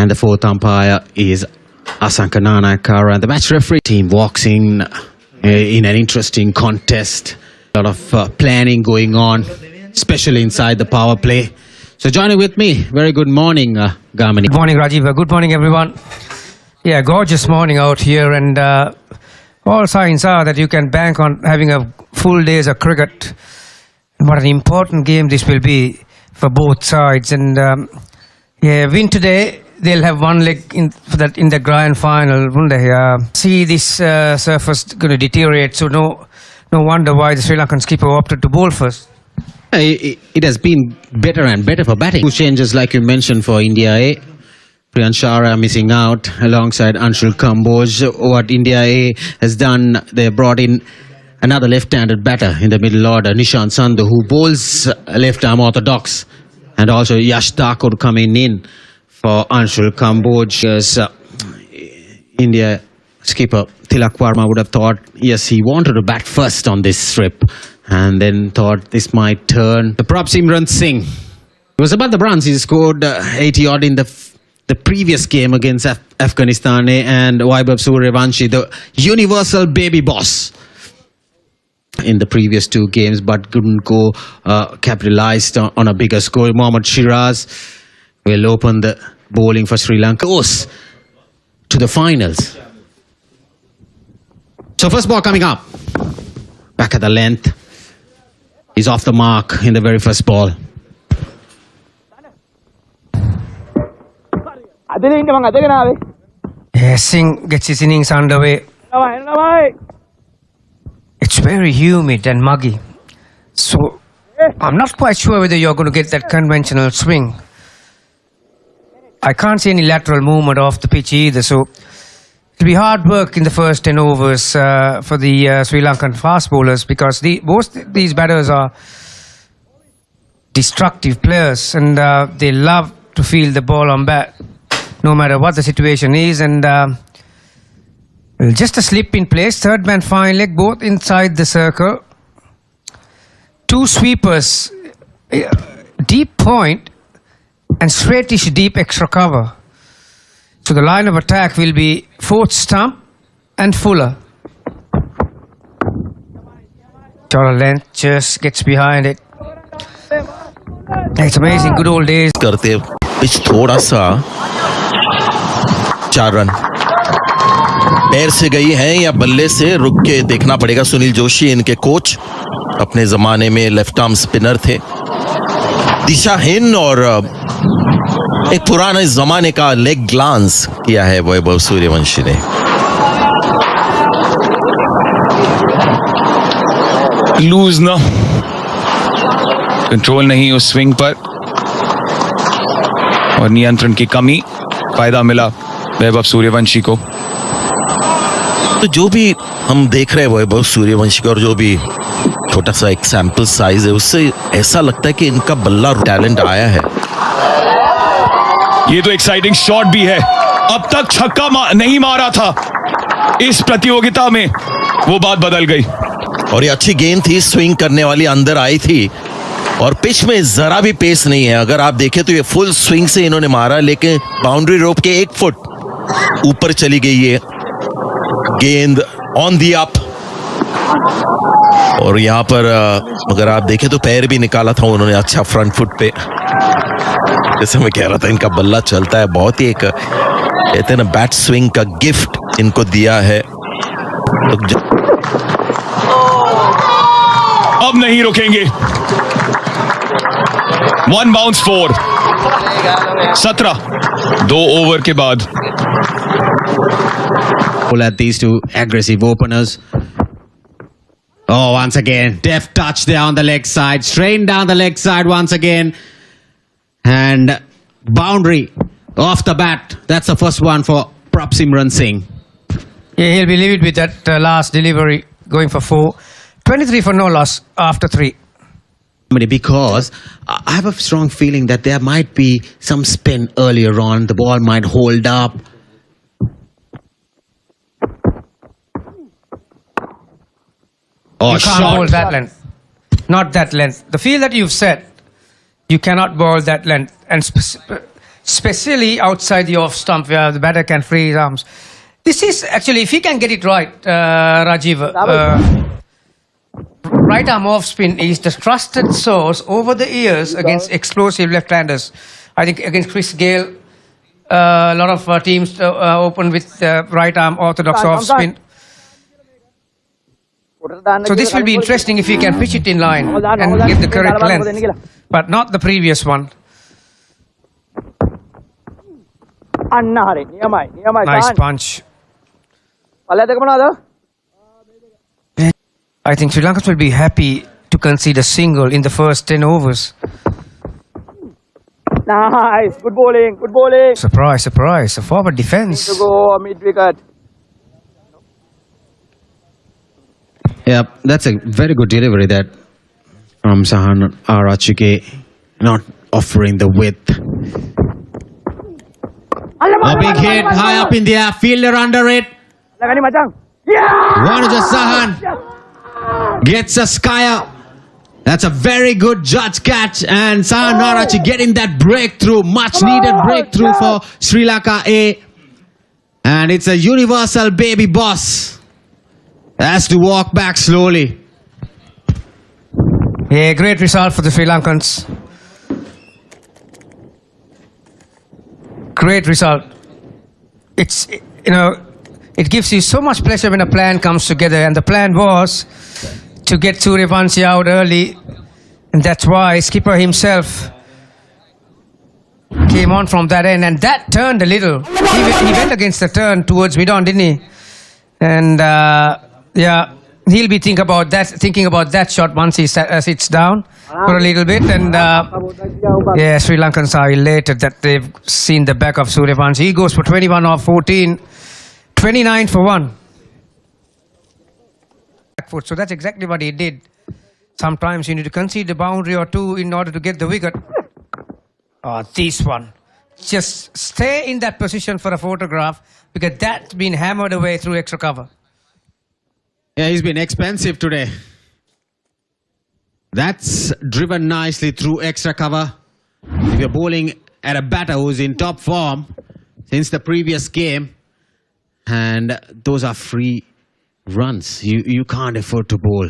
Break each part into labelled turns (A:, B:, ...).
A: And the fourth umpire is Asanka Nanakara. And the match referee team walks in an interesting contest. A lot of planning going on, especially inside the power play. So joining with me, very good morning, Gamini.
B: Good morning, Rajiv. Good morning, everyone. Yeah, gorgeous morning out here, and all signs are that you can bank on having a full days of cricket. What an important game this will be for both sides. And win today, they'll have one leg in the grand final, won't they? See this surface going to deteriorate, so no wonder why the Sri Lankan skipper opted to bowl first.
A: It has been better and better for batting. Two changes, like you mentioned, for India A. Priyanshara missing out alongside Anshul Kamboj. What India A has done, they brought in another left-handed batter in the middle order, Nishant Sandhu, who bowls left-arm orthodox. And also Yash Thakur coming in for Anshul Kamboj. India skipper Tilak Varma would have thought, yes, he wanted to bat first on this trip. And then thought this might turn. The prop Simran Singh. It was about the runs. He scored 80 odd in the previous game against Afghanistan, and Vaibhav Suryavanshi, the universal baby boss in the previous two games, but couldn't go capitalized on a bigger score. Mohammad Shiraz will open the bowling for Sri Lanka. Goes to the finals. So first ball coming up. Back at the length. He's off the mark in the very first ball.
B: Yeah, Singh gets his innings underway. It's very humid and muggy. So, I'm not quite sure whether you're going to get that conventional swing. I can't see any lateral movement off the pitch either, so it'll be hard work in the first 10 overs for the Sri Lankan fast bowlers, because both these batters are destructive players, and they love to field the ball on bat, no matter what the situation is. And just a slip in place, third man fine leg, both inside the circle. Two sweepers, deep point and straightish deep extra cover. So the line of attack will be fourth stump and Fuller. Dollar length just gets behind it. It's amazing, good old days.
C: करते pitch थोड़ा सा 4 run पैर से गई है या बल्ले से, रुक के देखना पड़ेगा। सुनील जोशी इनके कोच, अपने जमाने में लेफ्ट आर्म स्पिनर थे, दिशाहीन और एक पुराने जमाने का लेग ग्लांस किया है वैभव सूर्यवंशी ने।
D: लूज ना, कंट्रोल नहीं उस स्विंग पर और नियंत्रण की कमी, फायदा मिला वैभव सूर्यवंशी को।
C: तो जो भी हम देख रहे हैं वैभव सूर्यवंशी का, और जो भी छोटा सा एक सैंपल साइज है, उससे ऐसा लगता है कि इनका बल्ला टैलेंट आया है।
D: ये तो एक्साइटिंग शॉट भी है। अब तक छक्का नहीं मारा था इस प्रतियोगिता में, वो बात बदल गई।
C: और ये अच्छी गेंद थी, स्विंग करने वाली अंदर आई थी, और पिच में जरा भी पेस नहीं है। अगर आप देखें तो ये फुल स्विंग से इन्होंने मारा, लेकिन बाउंड्री रोप के 1 फुट ऊपर चली गई है गेंद ऑन दी अप। और यहाँ पर अगर आप देखें तो पैर भी निकाला था उन्होंने अच्छा फ्रंट फुट पे। जैसे मैं कह रहा था, इनका बल्ला चलता है, बहुत ही एक कहते हैं ना बैट स्विंग का गिफ्ट इनको दिया है।
D: अब नहीं रुकेंगे। 1 बाउंस 4, 17 2 ओवर के बाद।
A: At these two aggressive openers. Oh, once again, deft touch there on the leg side, strain down the leg side once again, and boundary off the bat. That's the first one for Prop Simran Singh.
B: Yeah, he'll be livid with that last delivery, going for 4. 23 for no loss after 3.
A: Because I have a strong feeling that there might be some spin earlier on. The ball might hold up.
B: You can't bowl that length. Not that length. The field that you've set, you cannot bowl that length. And especially outside the off stump where the batter can free his arms. This is actually, if he can get it right, Rajiv, right arm off spin is the trusted source over the years against explosive left-handers. I think against Chris Gale, a lot of teams open with right arm orthodox off spin. So this will be interesting if he can pitch it in line and get the correct length, but not the previous one. Nice punch. I think Sri Lanka will be happy to concede a single in the first 10 overs.
E: Nice, good bowling, good bowling.
B: Surprise, surprise. A forward defense.
E: To go mid wicket.
A: Yeah, that's a very good delivery that from Sahan Arachike, not offering the width. A big hit, high up in the air, fielder under it.
E: Lagani macam. Yeah!
A: Wanuja Sahan gets a skyer. That's a very good judge catch, and Sahan Arachike getting that breakthrough, much needed breakthrough for Sri Lanka A. And it's a universal baby boss. Has to walk back slowly.
B: Yeah, great result for the Sri Lankans. Great result. It's, it gives you so much pleasure when a plan comes together, and the plan was to get Suryavanshi out early, and that's why skipper himself came on from that end, and that turned a little. He went against the turn towards mid-on, didn't he? And yeah, he'll be thinking about that shot once he sits down for a little bit. And yeah, Sri Lankans are elated that they've seen the back of Suryavanshi. He goes for 21 off 14, 29 for 1. Back foot. So that's exactly what he did. Sometimes you need to concede a boundary or two in order to get the wicket. Oh, this one. Just stay in that position for a photograph, because that's been hammered away through extra cover.
A: Yeah, he's been expensive today. That's driven nicely through extra cover. If you're bowling at a batter who's in top form since the previous game, and those are free runs, you can't afford to bowl.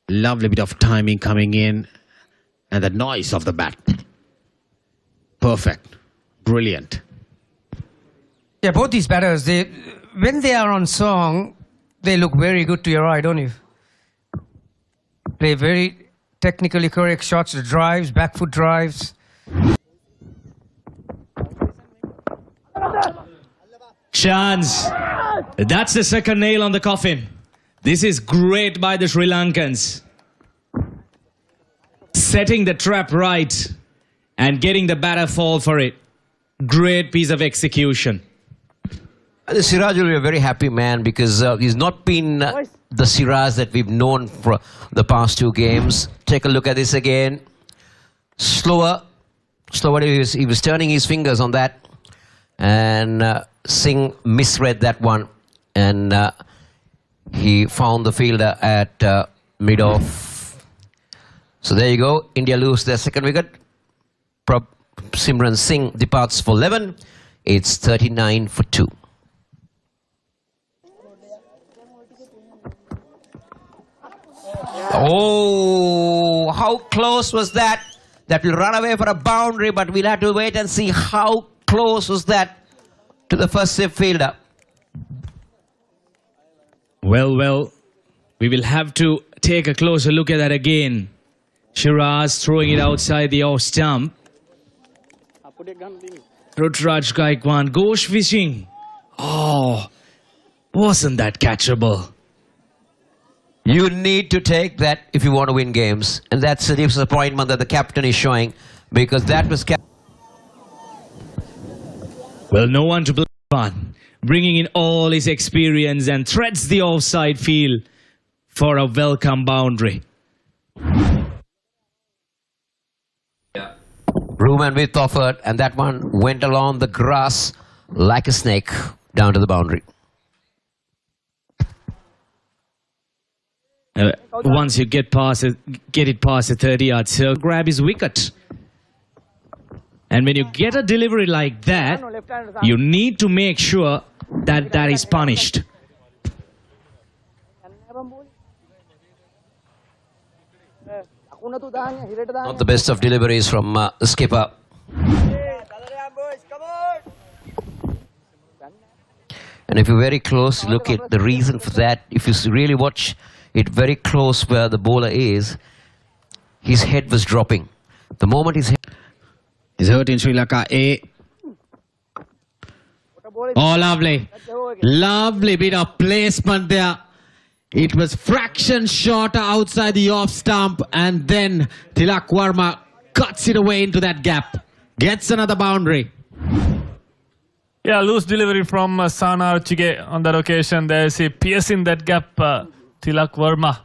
A: Lovely bit of timing coming in, and the noise of the bat. Perfect. Brilliant.
B: Yeah, both these batters, when they are on song, they look very good to your eye, don't you? Play very technically correct shots, the drives, back foot drives.
F: Chance. That's the second nail on the coffin. This is great by the Sri Lankans. Setting the trap right and getting the batter fall for it. Great piece of execution.
G: Siraj will be a very happy man, because he's not been the Siraj that we've known for the past two games. Take a look at this again. Slower. He was turning his fingers on that, and Singh misread that one, and he found the fielder at mid-off. So there you go. India lose their second wicket. Simran Singh departs for 11. It's 39 for 2. Oh, how close was that? That will run away for a boundary, but we'll have to wait and see how close was that to the first fielder.
F: Well, we will have to take a closer look at that again. Shiraz throwing it outside the off stump. Rutraj Gaikwad goes fishing. Oh, wasn't that catchable?
G: You need to take that if you want to win games. And that's the disappointment that the captain is showing, because that was...
F: Well, no one to blame on. Bringing in all his experience and threads the offside field for a welcome boundary.
G: Room and width offered, and that one went along the grass like a snake down to the boundary.
F: Once you get it past the 30-yard circle, grab his wicket. And when you get a delivery like that, you need to make sure that that is punished.
G: Not the best of deliveries from the skipper. And if you're very close, look at the reason for that. If you really watch it very close where the bowler is, his head was dropping. The moment his head...
A: He's hurt in Sri Lanka A. Oh, lovely. Lovely bit of placement there. It was fraction short outside the off stump, and then Tilak Varma cuts it away into that gap. Gets another boundary.
H: Yeah, loose delivery from Sana Archige on that occasion. There's a piercing that gap. Tilak Varma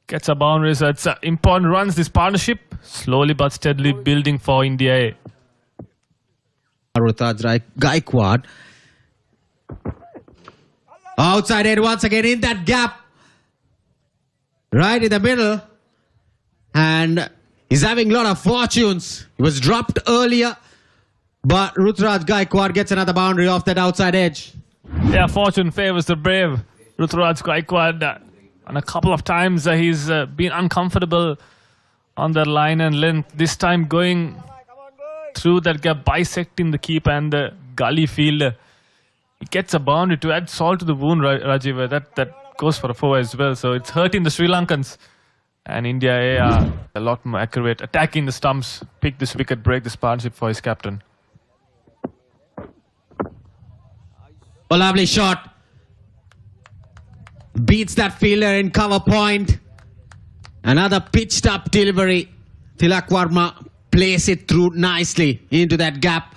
H: gets a boundary. So it's important runs. This partnership slowly but steadily building for India A.
A: Rutraj Gaikwad. Outside edge once again in that gap. Right in the middle. And he's having a lot of fortunes. He was dropped earlier. But Rutraj Gaikwad gets another boundary off that outside edge.
H: Yeah, fortune favors the brave. Rutraj Gaikwad. And a couple of times he's been uncomfortable on that line and length. This time going through that gap, bisecting the keeper and the gully fielder. He gets a boundary to add salt to the wound, Rajiv. That goes for a 4 as well. So it's hurting the Sri Lankans. And India A are a lot more accurate. Attacking the stumps. Pick this wicket, break this partnership for his captain.
A: A lovely shot. Beats that fielder in cover point. Another pitched up delivery. Tilak Varma plays it through nicely into that gap.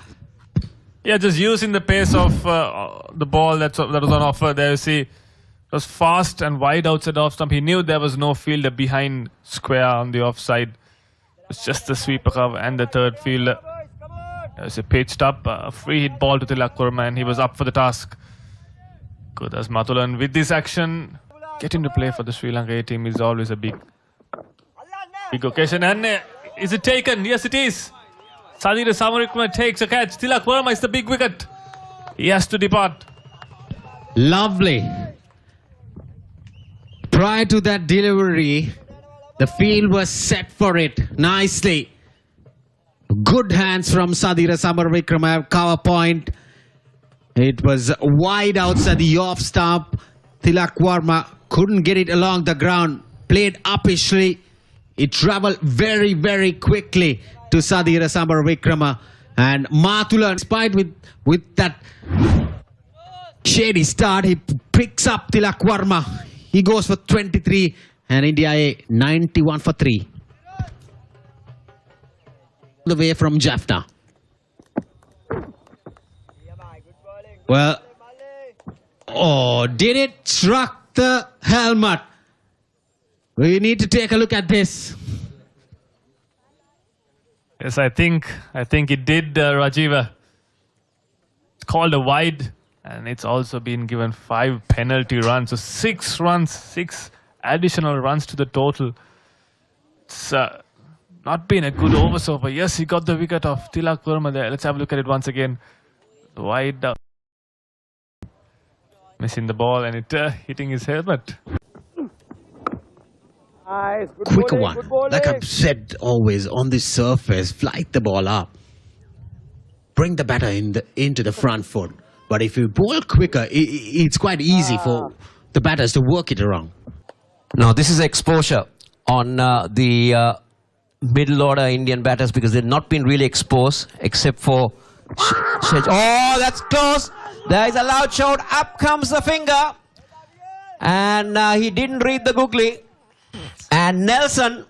H: Yeah, just using the pace of the ball that was on offer there. You see, it was fast and wide outside off stump. He knew there was no fielder behind square on the offside. It's just the sweeper cover and the third fielder. There's a pitched up, a free hit ball to Tilak Varma, and he was up for the task. Good as Mathulan. With this action, getting to play for the Sri Lanka A team is always a big occasion. And is it taken? Yes, it is. Sadira Samaraweekrama takes a catch. Tilak Varma is the big wicket. He has to depart.
A: Lovely. Prior to that delivery, the field was set for it nicely. Good hands from Sadira Samaraweekrama, cover point. It was wide outside the off stump. Tilak Varma couldn't get it along the ground. Played uppishly. It travelled very, very quickly to Sadira Samaraweekrama. And Mathulan, despite with that shady start, he picks up Tilak Varma. He goes for 23 and India A 91 for 3. The way from Jaffna. Well, oh, did it struck the helmet? We need to take a look at this.
H: Yes, I think it did, Rajiva. It's called a wide, and it's also been given 5 penalty runs. So 6 runs, 6 additional runs to the total. It's not been a good over, but yes, he got the wicket of Tilak Varma there. Let's have a look at it once again. Wide down. Missing the ball and it hitting his helmet.
E: Nice. Good
A: Quicker
E: bowling,
A: one.
E: good bowling.
A: Like I've said always, on this surface, flight the ball up. Bring the batter into the front foot. But if you bowl quicker, it's quite easy for the batters to work it around.
G: Now, this is exposure on the middle order Indian batters because they've not been really exposed except for... Oh, that's close. There is a loud shout. Up comes the finger. And he didn't read the googly. And Nelson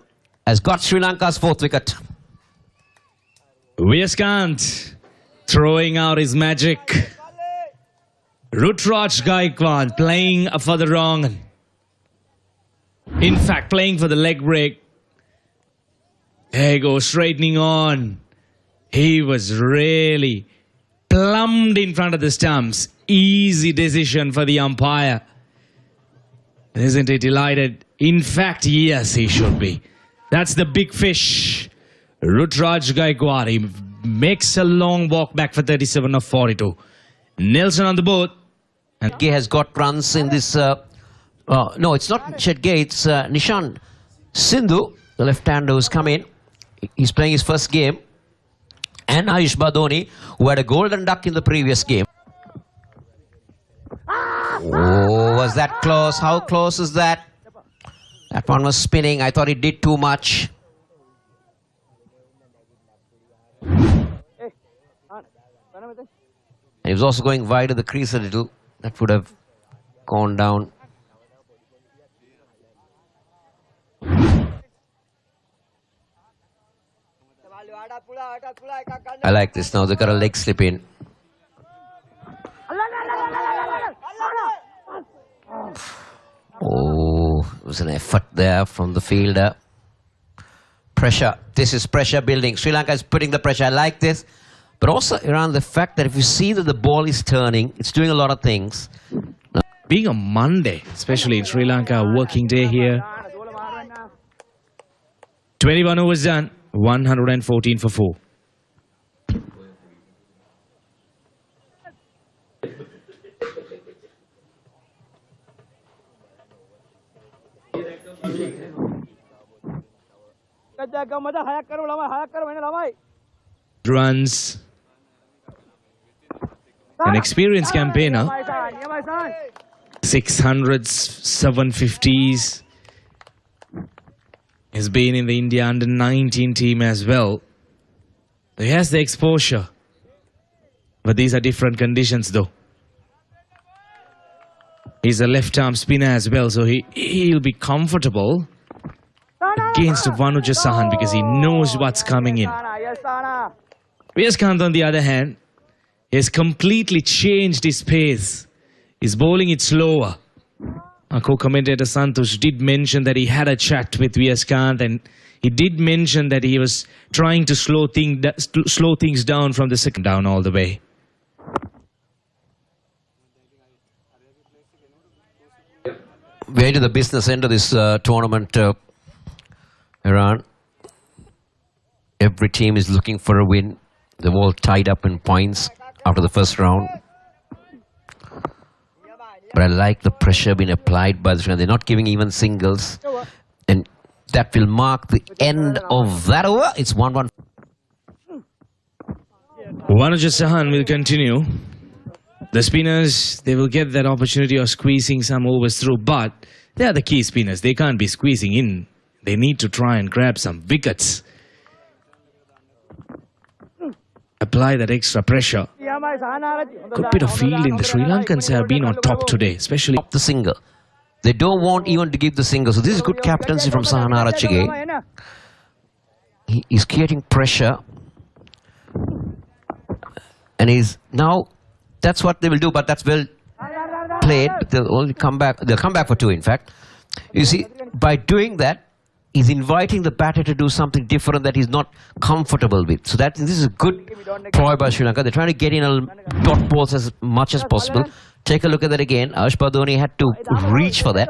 G: has got Sri Lanka's 4th wicket.
F: Viyaskant throwing out his magic. Rutraj Gaikwad playing for the wrong. In fact, playing for the leg break. There he goes, straightening on. He was really plumbed in front of the stumps. Easy decision for the umpire. Isn't he delighted? In fact, yes, he should be. That's the big fish. Rutraj Gaikwad. He makes a long walk back for 37 of 42. Nelson on the board.
G: Gay has got runs in this. No, it's not Chet Gay. It's Nishan Sindhu, the left-hander who's come in. He's playing his first game. And Ayush Badoni, who had a golden duck in the previous game. Oh, was that close? How close is that? That one was spinning. I thought it did too much. And he was also going wide of the crease a little. That would have gone down. I like this now. They've got a leg slip in. Oh, it was an effort there from the fielder. Pressure. This is pressure building. Sri Lanka is putting the pressure. I like this. But also around the fact that if you see that the ball is turning, it's doing a lot of things.
F: Being a Monday, especially in Sri Lanka, a working day here. 21 overs done, 114 for 4. Runs. An experienced campaigner. 600s, 750s. He's been in the India under-19 team as well. He has the exposure. But these are different conditions though. He's a left-arm spinner as well, so he'll be comfortable against Vanuja Sahan because he knows what's coming in. Viyaskant, on the other hand, has completely changed his pace. He's bowling it slower. Our co-commentator Santosh did mention that he had a chat with Viyaskant, and he did mention that he was trying to slow things down from the second down all the way.
G: We're into the business end of this tournament, Iran. Every team is looking for a win. They're all tied up in points after the first round. But I like the pressure being applied by the Sri Lanka. They're not giving even singles. And that will mark the end of that over. It's 1-1.
F: Vanuja Sahan will continue. The spinners, they will get that opportunity of squeezing some overs through, but they are the key spinners. They can't be squeezing in. They need to try and grab some wickets. Apply that extra pressure. Good bit of fielding. The Sri Lankans have been on top today, especially
G: The single. They don't want even to give the single. So this is good captaincy from Sahana Ratchige. He is creating pressure. And he's now, that's what they will do, but that's well played. They'll only come back. They'll come back for 2, in fact. You see, by doing that, he's inviting the batter to do something different that he's not comfortable with. So this is a good ploy by Sri Lanka. They're trying to get in dot balls as much as possible. Take a look at that again. Ayush Badoni had to reach for that.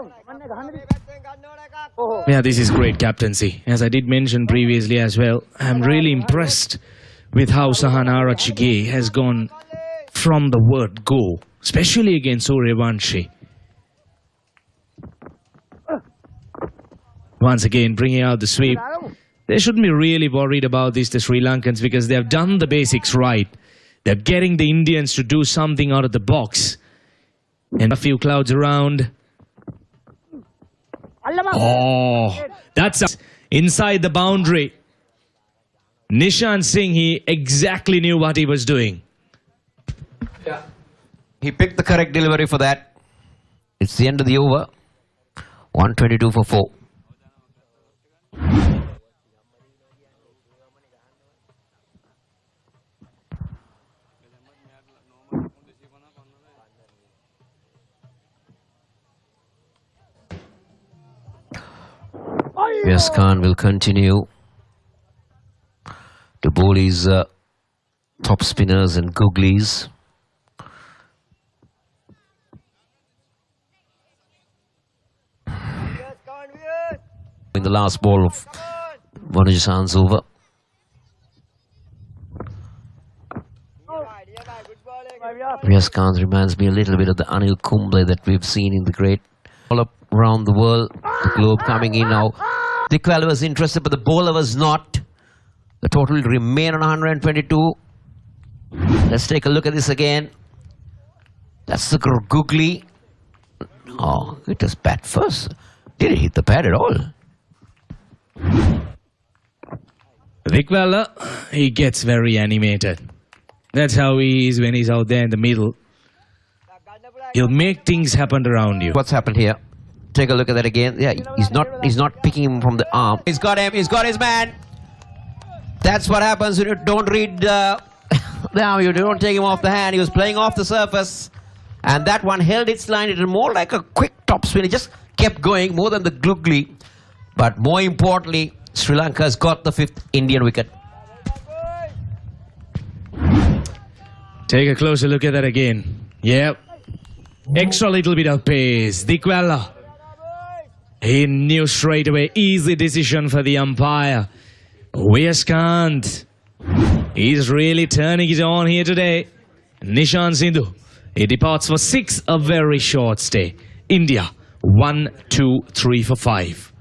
F: Yeah, this is great captaincy. As I did mention previously as well, I'm really impressed with how Sahana Ratchige has gone from the word go, especially against Suryavanshi. Once again, bringing out the sweep. They shouldn't be really worried about this, the Sri Lankans, because they have done the basics right. They're getting the Indians to do something out of the box. And a few clouds around. Oh, that's inside the boundary. Nishan Singh, he exactly knew what he was doing.
G: He picked the correct delivery for that. It's the end of the over. 122 for 4. Yes, Khan will continue to bowl his top spinners and googlies. In the last ball of Vanuja Sahan's over. Khan reminds me a little bit of the Anil Kumble that we've seen in the great all up around the world. The globe coming in now. Dickwella was interested, but the bowler was not. The total will remain on 122. Let's take a look at this again. That's the googly. Oh, it was bat first. Didn't hit the pad at all.
F: Dickwella, he gets very animated. That's how he is when he's out there in the middle. He'll make things happen around you.
G: What's happened here? Take a look at that again. Yeah, he's not picking him from the arm. He's got him. He's got his man. That's what happens when you don't read. Now you don't take him off the hand. He was playing off the surface, and that one held its line. It was more like a quick topspin. It just kept going more than the googly. But more importantly, Sri Lanka's got the 5th Indian wicket.
F: Take a closer look at that again. Yep. Extra little bit of pace. Dickwella. He knew straight away. Easy decision for the umpire. Viaskant. He's really turning it on here today. Nishan Sindhu. He departs for 6, a very short stay. India, 1, 2, 3 for 5.